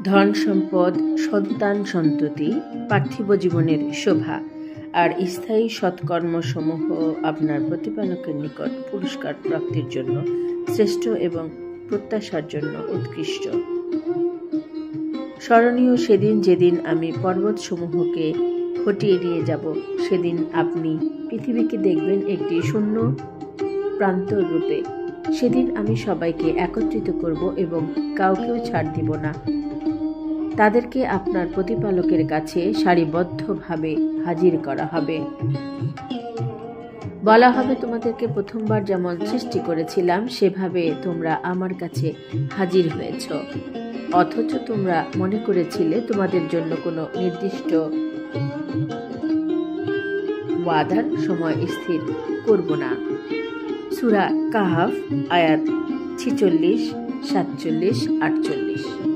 ধন সম্পদ, সন্তান সন্ততি, পার্থিব জীবনের শোভা আর স্থায়ী সৎকর্মসমূহ আপনার প্রতিপালকের নিকট পুরস্কার প্রাপ্তির জন্য শ্রেষ্ঠ এবং প্রত্যাশার জন্য উৎকৃষ্ট। স্মরণীয় সেদিন, যেদিন আমি পর্বতসমূহকে হটিয়ে নিয়ে যাব, সেদিন আপনি পৃথিবীকে দেখবেন একটি শূন্য প্রান্তর রূপে। সেদিন আমি সবাইকে একত্রিত করব এবং কাউকেও ছাড় দিব না। তাদেরকে আপনার প্রতিপালকের কাছে সারিবদ্ধভাবে হাজির করা হবে। বলা হবে, তোমাদেরকে প্রথমবার যেমন সৃষ্টি করেছিলাম সেভাবে তোমরা আমার কাছে হাজির হয়েছ, অথচ তোমরা মনে করেছিলে তোমাদের জন্য কোনো নির্দিষ্ট ওয়াদার সময় স্থির করব না। সূরা কাহফ আয়াত 46, 47, 48।